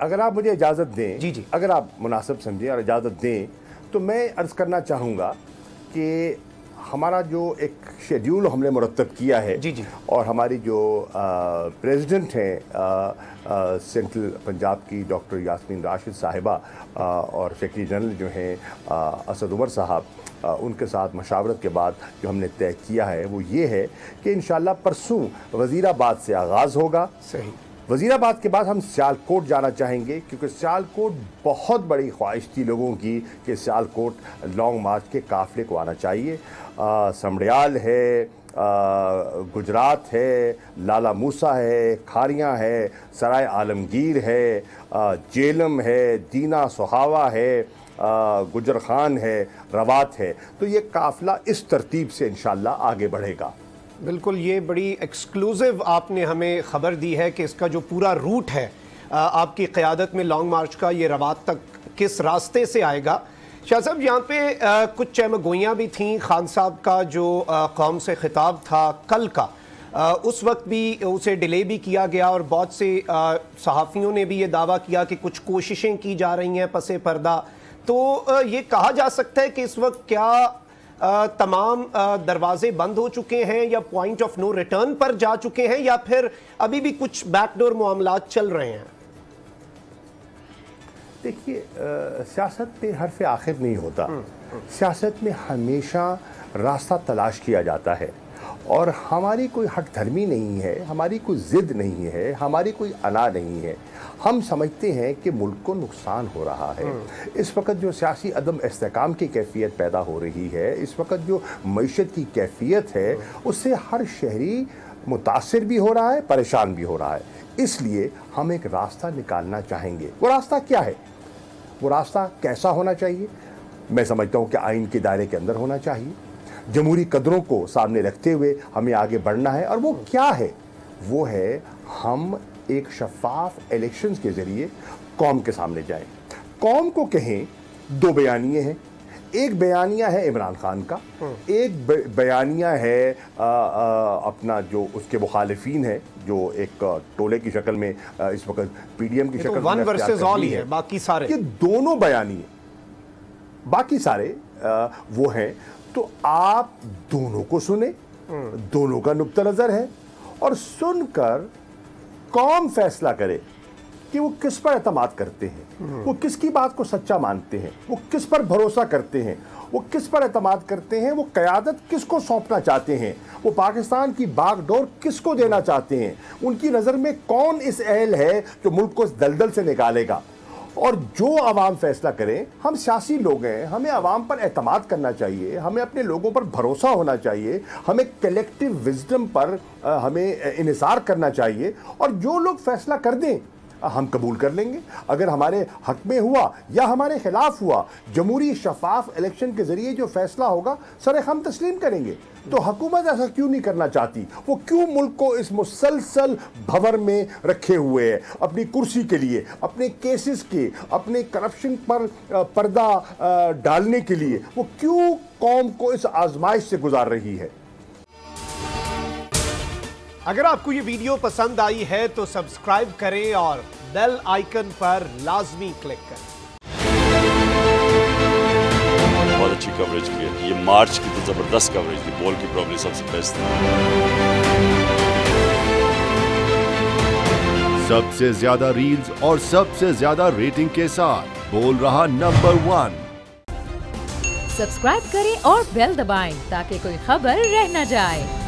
अगर आप मुझे इजाज़त दें, जी जी, अगर आप मुनासिब समझें और इजाज़त दें, तो मैं अर्ज़ करना चाहूँगा कि हमारा जो एक शेड्यूल हमने मुरतब किया है, जी जी, और हमारी जो प्रेसिडेंट हैं सेंट्रल पंजाब की डॉक्टर यास्मीन राशिद साहिबा और सेक्रेटरी जनरल जो हैं असद उमर साहब, उनके साथ मशावरत के बाद जो हमने तय किया है वो ये है कि इंशाअल्लाह परसों वज़ीराबाद से आगाज़ होगा। सही। वज़ीराबाद के बाद हम सियालकोट जाना चाहेंगे, क्योंकि सियालकोट बहुत बड़ी ख्वाहिश थी लोगों की कि सियालकोट लॉन्ग मार्च के काफ़िले को आना चाहिए। समड़ियाल है, गुजरात है, लाला मूसा है, खारियाँ है, सराय आलमगीर है, जेलम है, दीना सुहावा है, गुजर खान है, रवात है। तो ये काफ़िला इस तरतीब से इंशाअल्लाह आगे बढ़ेगा। बिल्कुल, ये बड़ी एक्सक्लूसिव आपने हमें ख़बर दी है कि इसका जो पूरा रूट है आपकी क़यादत में लॉन्ग मार्च का, ये रवात तक किस रास्ते से आएगा। शाह साहब, यहाँ पे कुछ चहमगोइयाँ भी थीं। खान साहब का जो कौम से खिताब था कल का, उस वक्त भी उसे डिले भी किया गया और बहुत से सहाफ़ियों ने भी ये दावा किया कि कुछ कोशिशें की जा रही हैं पसे पर्दा। तो ये कहा जा सकता है कि इस वक्त क्या तमाम दरवाजे बंद हो चुके हैं या पॉइंट ऑफ नो रिटर्न पर जा चुके हैं, या फिर अभी भी कुछ बैकडोर मामलात चल रहे हैं? देखिए, सियासत में हर्फ आखिर नहीं होता। सियासत में हमेशा रास्ता तलाश किया जाता है, और हमारी कोई हट धर्मी नहीं है, हमारी कोई ज़िद नहीं है, हमारी कोई अना नहीं है। हम समझते हैं कि मुल्क को नुकसान हो रहा है। इस वक्त जो सियासी अदम इस्तेकाम की कैफियत पैदा हो रही है, इस वक्त जो मईशत की कैफियत है, उससे हर शहरी मुतासिर भी हो रहा है, परेशान भी हो रहा है। इसलिए हम एक रास्ता निकालना चाहेंगे। वो रास्ता क्या है? वो रास्ता कैसा होना चाहिए? मैं समझता हूँ कि आइन के दायरे के अंदर होना चाहिए। जमहूरी कदरों को सामने रखते हुए हमें आगे बढ़ना है। और वो क्या है? वो है हम एक शफाफ इलेक्शंस के ज़रिए कौम के सामने जाएं। कौम को कहें, दो बयानियाँ हैं। एक बयानिया है इमरान खान का, एक बयानिया है अपना जो उसके मुखालिफिन है, जो एक टोले की शक्ल में इस वक्त पीडीएम की शक्ल में वन वर्सेस ऑल ही है, बाकी सारे, ये दोनों बयानिए, बाकी सारे वो हैं। तो आप दोनों को सुने, दोनों का नुक्ता नज़र है, और सुनकर कौम फैसला करे कि वो किस पर एतमाद करते हैं, वो किसकी बात को सच्चा मानते हैं, वो किस पर भरोसा करते हैं, वो किस पर एतमाद करते हैं, वो क़यादत किसको सौंपना चाहते हैं, वो पाकिस्तान की बागडोर किसको देना चाहते हैं, उनकी नज़र में कौन इस अहल है जो मुल्क को इस दलदल से निकालेगा। और जो अवाम फैसला करें, हम सियासी लोग हैं, हमें अवाम पर एतमाद करना चाहिए, हमें अपने लोगों पर भरोसा होना चाहिए, हमें कलेक्टिव विजडम पर हमें इन्हिसार करना चाहिए, और जो लोग फैसला कर दें हम कबूल कर लेंगे। अगर हमारे हक में हुआ या हमारे खिलाफ हुआ, जमहूरी शफाफ इलेक्शन के ज़रिए जो फैसला होगा सरे हम तस्लीम करेंगे। तो हुकूमत ऐसा क्यों नहीं करना चाहती? वो क्यों मुल्क को इस मुसलसल भंवर में रखे हुए है अपनी कुर्सी के लिए, अपने केसेस के, अपने करप्शन पर पर्दा डालने के लिए? वो क्यों कौम को इस आजमाइश से गुजार रही है? अगर आपको ये वीडियो पसंद आई है तो सब्सक्राइब करें और बेल आइकन पर लाजमी क्लिक करें। बहुत अच्छी कवरेज की है, ये मार्च की तो जबरदस्त कवरेज थी, बॉल की प्रॉब्लम सबसे बेस्ट थी। सबसे ज्यादा रील्स और सबसे ज्यादा रेटिंग के साथ बोल रहा नंबर 1। सब्सक्राइब करें और बेल दबाएं ताकि कोई खबर रह न जाए।